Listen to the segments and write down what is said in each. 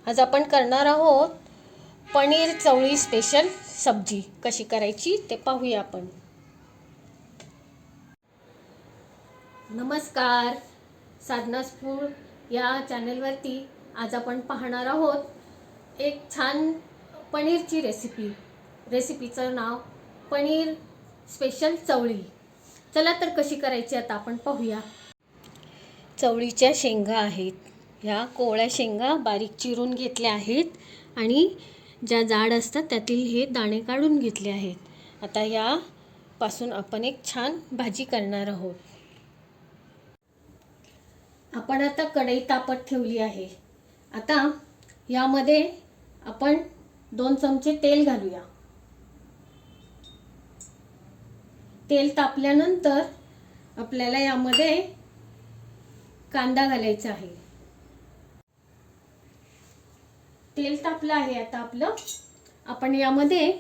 आज आपण करणार आहोत पनीर चवळी स्पेशल सब्जी. कशी करायची ते पाहूया आपण. नमस्कार, साधनास फूड या चॅनलवरती आज आपण पाहणार आहोत एक छान पनीरची रेसिपीचं नाव पनीर स्पेशल चवळी. चला तर कशी करायची आता आपण पाहूया. चवळीच्या शेंगा आहेत, ह्या कोवळ्या शेंगा बारीक चिरून घेतल्या आहेत आणि ज्या जाड असतात त्यातील हे दाणे काढून घेतले आहेत. आता यापासून आपण एक छान भाजी करणार आहोत. आपण आता कढई तापत ठेवली आहे. आता यामध्ये आपण 2 चमचे तेल घालूया. तेल तापल्यानंतर आपल्याला यामध्ये कांदा घालायचा आहे. तेल तापलं आहे आता आपलं. आपण यामध्ये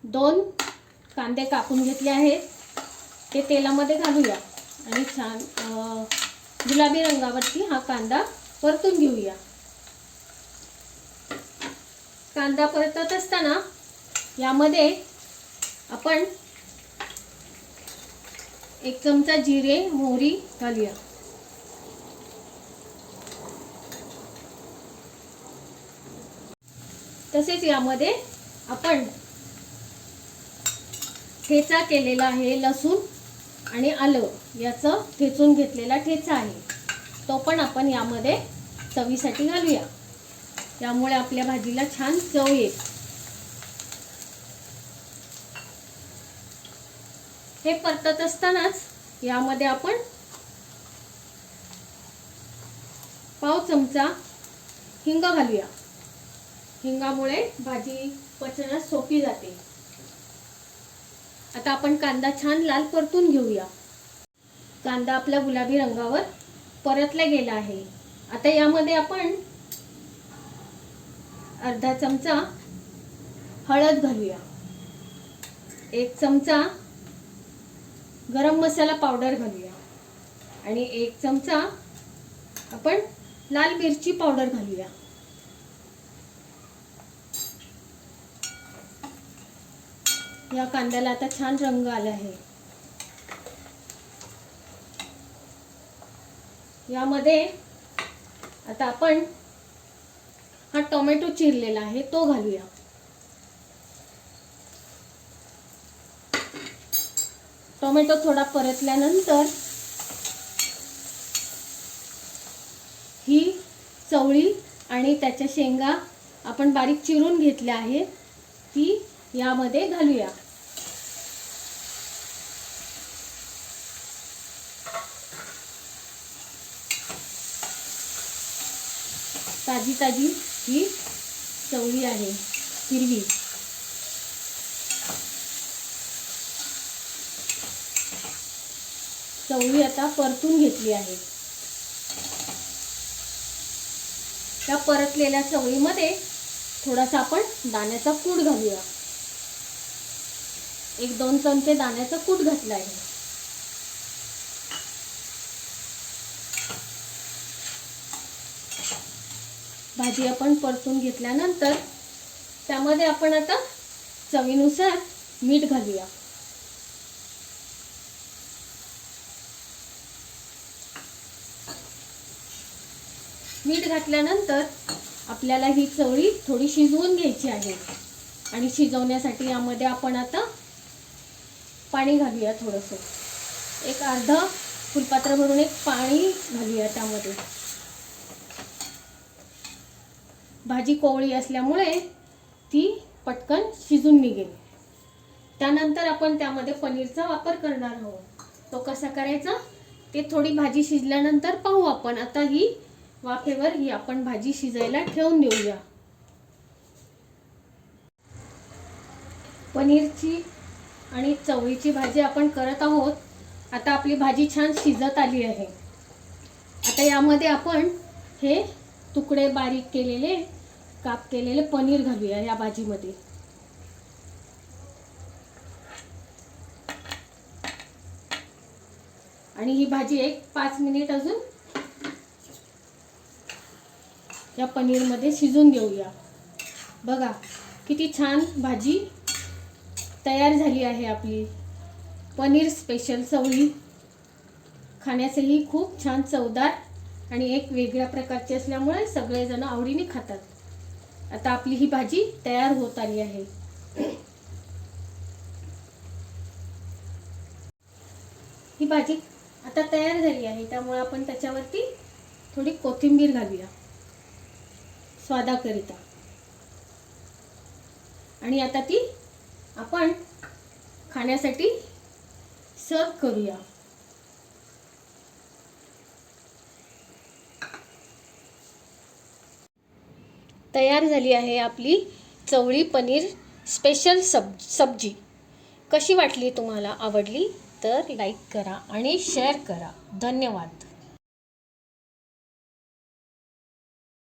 2 कांदे कापून घेतले आहेत, ते तेलामध्ये घालूया आणि छान गुलाबी रंगावरती हा कांदा परतून घेऊया. कांदा परतत असताना यामध्ये आपण 1 चमचा जिरे मोहरी घालूया. तसेच यामध्ये आपण ठेचा केलेला आहे, लसूण आणि आलं याचं ठेचून घेतलेला ठेचा आहे, तो पण आपण यामध्ये चवीसाठी घालूया. यामुळे आपल्या भाजीला छान चव येईल. हे परतत असतानाच यामध्ये आपण पाव चमचा हिंग घालूया. हिंगामुळे भाजी पचनास सोपी जाते. आता आपण कांदा छान लाल परतून घेऊया. कांदा आपला गुलाबी रंगावर परतला गेला आहे. आता यामध्ये आपण अर्धा चमचा हळद घालूया. 1 चमचा गरम मसाला पावडर घालूया आणि 1 चमचा आपण लाल मिरची पावडर घालूया. या कांद्याला आता छान रंग आला आहे. यामध्ये आता आपण हा टोमॅटो चिरलेला आहे तो घालूया. टोमॅटो थोडा परतल्यानंतर ही चवळी आणि त्याच्या शेंगा आपण बारीक चिरून घेतल्या आहे ती यामध्ये घालूया. ताजी ही चवळी आहे हिरवी. चवळी आता परतून घेतली आहे. त्या परतलेल्या चवळीमध्ये थोडासा आपण दाण्याचा कूट घालूया. 1-2 चमचे दाण्याचा कूट घातला आहे. भाजी आपण परतून घेतल्यानंतर त्यामध्ये आपण आता चवीनुसार मीठ घालूया. मीठ घातल्यानंतर आपल्याला ही चवळी थोडी शिजवून घ्यायची आहे आणि शिजवण्यासाठी यामध्ये आपण आता पाणी घालूया. थोडंसं एक अर्धा फुलपात्र भरून एक पाणी घालूया. त्यामध्ये भाजी कोवळी असल्यामुळे ती पटकन शिजून निघेल. त्यानंतर आपण त्यामध्ये पनीरचा वापर करणार आहोत. तो कसा करायचा ते थोडी भाजी शिजल्यानंतर पाहू आपण. आता ही वाफेवर ही आपण भाजी शिजायला ठेवून देऊया. पनीरची आणि चवळीची भाजी आपण करत आहोत. आता आपली भाजी छान शिजत आली आहे. आता यामध्ये आपण हे तुकडे बारीक केलेले काप केलेले पनीर घालूया या भाजीमध्ये. आणि ही भाजी एक 5 मिनिट अजून या पनीरमध्ये शिजून देऊया. बघा किती छान भाजी तयार झाली आहे आपली पनीर स्पेशल चवळी. खाण्यासही खूप छान चवदार आणि एक वेगळ्या प्रकारची असल्यामुळे सगळेजण आवडीने खातात. आता आपली ही भाजी तयार होत आली आहे. ही भाजी आता तयार झाली आहे, त्यामुळे आपण त्याच्यावरती थोडी कोथिंबीर घालूया स्वादाकरिता. आणि आता ती आपण खाण्यासाठी सर्व करूया. तयार झाली आहे आपली चवळी पनीर स्पेशल सब्जी. कशी वाटली तुम्हाला? आवडली तर लाईक करा आणि शेअर करा. धन्यवाद.